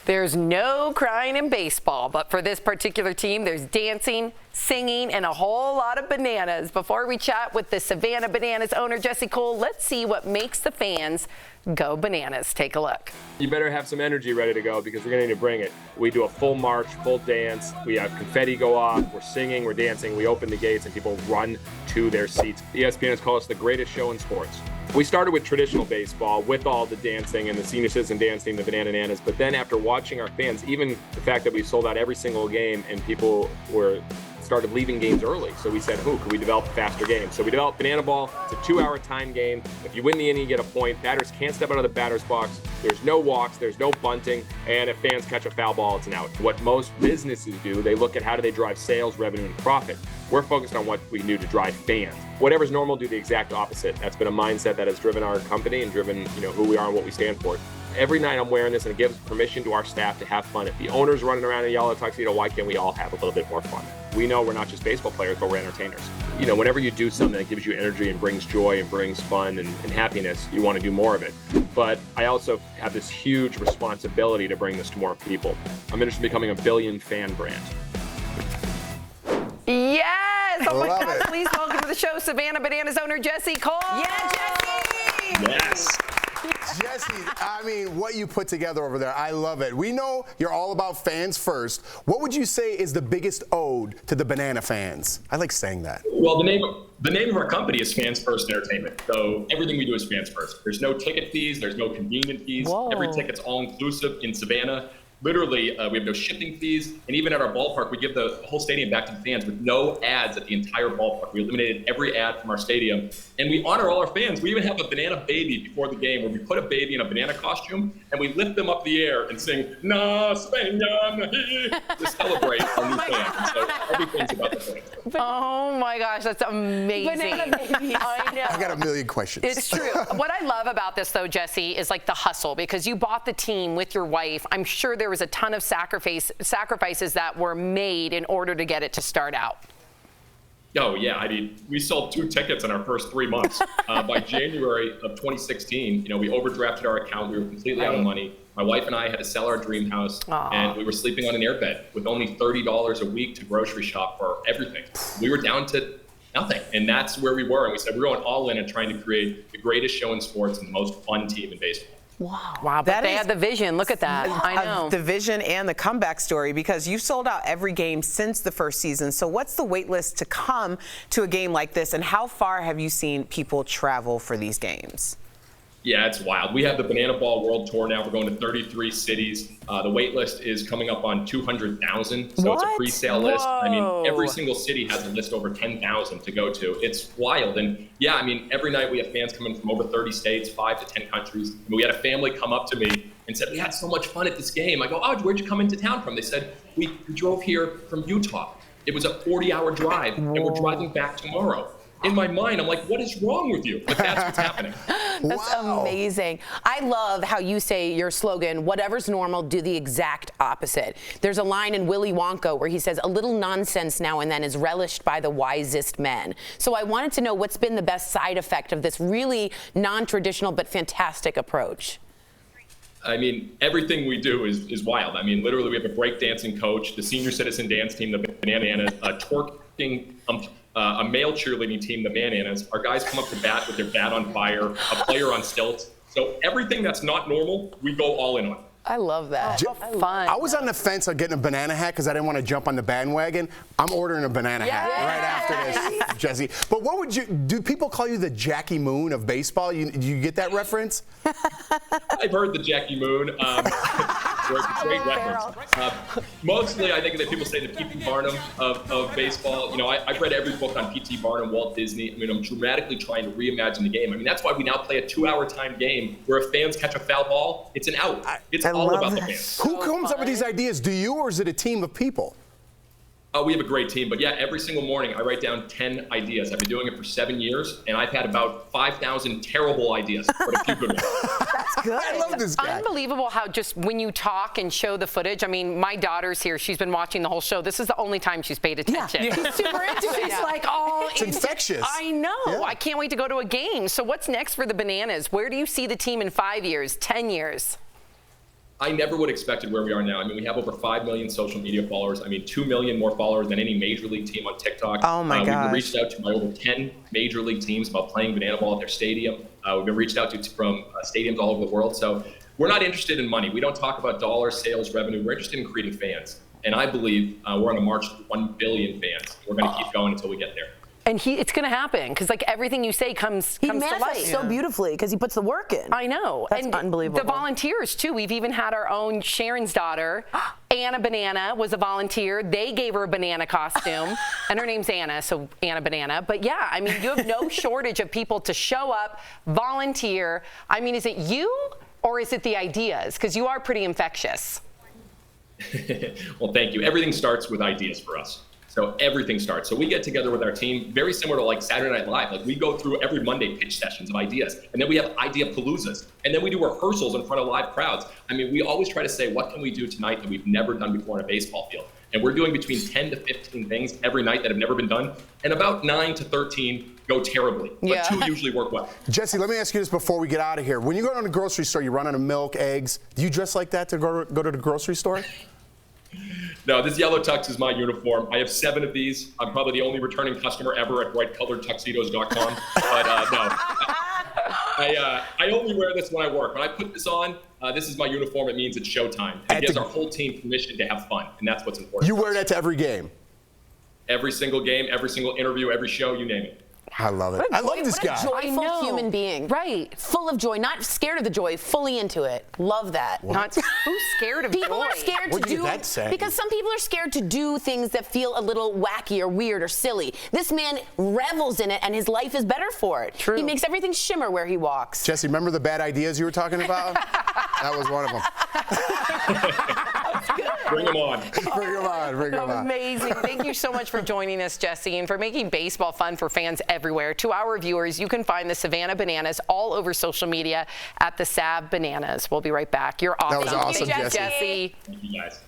There's no crying in baseball, but for this particular team, there's dancing, singing, and a whole lot of bananas. Before we chat with the Savannah Bananas owner, Jesse Cole, let's see what makes the fans go bananas. Take a look. You better have some energy ready to go because we're going to need to bring it. We do a full march, full dance. We have confetti go off. We're singing, we're dancing. We open the gates and people run to their seats. ESPN calls us the greatest show in sports. We started with traditional baseball with all the dancing and the senior citizen dance team, the Bananas. But then after watching our fans, even the fact that we sold out every single game and people started leaving games early. So we said, could we develop a faster game? So we developed Banana Ball. It's a 2-hour time game. If you win the inning, you get a point. Batters can't step out of the batter's box. There's no walks, there's no bunting. And if fans catch a foul ball, it's an out. What most businesses do, they look at how do they drive sales, revenue, and profit. We're focused on what we can do to drive fans. Whatever's normal, do the exact opposite. That's been a mindset that has driven our company and driven who we are and what we stand for. Every night I'm wearing this and it gives permission to our staff to have fun. If the owner's running around in a yellow tuxedo, why can't we all have a little bit more fun? We know we're not just baseball players, but we're entertainers. Whenever you do something that gives you energy and brings joy and brings fun and happiness, you want to do more of it. But I also have this huge responsibility to bring this to more people. I'm interested in becoming a billion fan brand. Yes! Oh my Love God, it. please welcome to the show Savannah Bananas owner Jesse Cole. Yeah, Jesse! Yes. Jesse, I mean, what you put together over there, I love it. We know you're all about fans first. What would you say is the biggest ode to the Banana fans? I like saying that. Well, the name of our company is Fans First Entertainment. So everything we do is fans first. There's no ticket fees. There's no convenience fees. Whoa. Every ticket's all inclusive in Savannah. Literally, we have no shipping fees. And even at our ballpark, we give the whole stadium back to the fans with no ads at the entire ballpark. We eliminated every ad from our stadium. And we honor all our fans. We even have a banana baby before the game where we put a baby in a banana costume and we lift them up the air and sing, Na Savannah, to celebrate our new fans. And so everything's about the fans. Oh my gosh, that's amazing. Banana babies. I know. I got a million questions. It's true. What I love about this, though, Jesse, is like the hustle, because you bought the team with your wife. I'm sure there was a ton of sacrifices that were made in order to get it to start out. Oh, yeah. I mean, we sold 2 tickets in our first 3 months. By January of 2016, we overdrafted our account. We were completely out of money. My wife and I had to sell our dream house, and we were sleeping on an airbed with only $30 a week to grocery shop for everything. We were down to nothing, and that's where we were. And we said, we're going all in and trying to create the greatest show in sports and the most fun team in baseball. Wow, but they had the vision. Look at that. I know. The vision and the comeback story, because you've sold out every game since the first season. So what's the wait list to come to a game like this, and how far have you seen people travel for these games? Yeah, it's wild. We have the Banana Ball World Tour now. We're going to 33 cities. The wait list is coming up on 200,000. So it's a pre-sale list. I mean, every single city has a list over 10,000 to go to. It's wild. And yeah, I mean, every night we have fans coming from over 30 states, 5 to 10 countries. I mean, we had a family come up to me and said, we had so much fun at this game. I go, oh, where'd you come into town from? They said, we drove here from Utah. It was a 40-hour drive, and we're driving back tomorrow. In my mind, I'm like, what is wrong with you? But that's what's happening. That's amazing. I love how you say your slogan, whatever's normal, do the exact opposite. There's a line in Willy Wonka where he says, a little nonsense now and then is relished by the wisest men. So I wanted to know what's been the best side effect of this really non-traditional but fantastic approach. I mean, everything we do is wild. I mean, literally, we have a breakdancing coach, the senior citizen dance team, the Bananas, a twerking, a male cheerleading team, the Bananas. Our guys come up to bat with their bat on fire, a player on stilts. So everything that's not normal, we go all in on. I love that. Fun. I was on the fence on getting a banana hat because I didn't want to jump on the bandwagon. I'm ordering a banana hat right after this, Jesse. But what would you do? People call you the Jackie Moon of baseball. You get that reference? I've heard the Jackie Moon. Great reference. Mostly, I think that people say the P.T. Barnum of baseball. I've read every book on P.T. Barnum, Walt Disney. I mean, I'm dramatically trying to reimagine the game. I mean, that's why we now play a 2-hour time game where if fans catch a foul ball, it's an out. It's all about the fans. Who comes up with these ideas? Do you, or is it a team of people? We have a great team, but yeah, every single morning I write down 10 ideas. I've been doing it for 7 years, and I've had about 5,000 terrible ideas, but a few good ones. That's good. I love this guy. Unbelievable how just when you talk and show the footage. I mean, my daughter's here. She's been watching the whole show. This is the only time she's paid attention. Yeah. She's super into it. She's like, oh, It's infectious. I know. Yeah. I can't wait to go to a game. So what's next for the Bananas? Where do you see the team in 5 years, 10 years? I never would have expected where we are now. I mean, we have over 5 million social media followers. I mean, 2 million more followers than any major league team on TikTok. Oh my We've gosh. been reached out to by over 10 major league teams about playing banana ball at their stadium. We've been reached out to from stadiums all over the world. So we're not interested in money. We don't talk about dollars, sales, revenue. We're interested in creating fans. And I believe we're on a march to 1 billion fans. We're going to keep going until we get there. And it's going to happen because like everything you say comes He to life. manifests so beautifully because he puts the work in. I know. That's and unbelievable. The volunteers too. We've even had our own Sharon's daughter, Anna Banana, was a volunteer. They gave her a banana costume, and her name's Anna, so Anna Banana. But yeah, I mean, you have no shortage of people to show up, volunteer. I mean, is it you or is it the ideas? Because you are pretty infectious. Well, thank you. Everything starts with ideas for us. So everything starts. So we get together with our team, very similar to like Saturday Night Live. Like we go through every Monday pitch sessions of ideas, and then we have idea paloozas, and then we do rehearsals in front of live crowds. I mean, we always try to say, what can we do tonight that we've never done before in a baseball field? And we're doing between 10 to 15 things every night that have never been done, and about 9 to 13 go terribly, but 2 usually work well. Jesse, let me ask you this before we get out of here. When you go to the grocery store, you run out of milk, eggs. Do you dress like that to go to the grocery store? No, this yellow tux is my uniform. I have 7 of these. I'm probably the only returning customer ever at brightcoloredtuxedos.com. But no, I only wear this when I work. When I put this on, this is my uniform. It means it's showtime. It gives our whole team permission to have fun, and that's what's important. You wear that to every game? Every single game, every single interview, every show, you name it. I love it. I love this guy. What a joyful human being. Right. Full of joy, not scared of the joy, fully into it. Love that. Not who's scared of People joy? are scared What to did do that say? because some people are scared to do things that feel a little wacky or weird or silly. This man revels in it, and his life is better for it. True. He makes everything shimmer where he walks. Jesse, remember the bad ideas you were talking about? That was one of them. Bring them on. Bring them on. Bring them on. Amazing. Thank you so much for joining us, Jesse, and for making baseball fun for fans everywhere. To our viewers, you can find the Savannah Bananas all over social media at the Sav Bananas. We'll be right back. You're awesome. That was awesome, Thank you, Jesse. Jesse. Thank you, guys.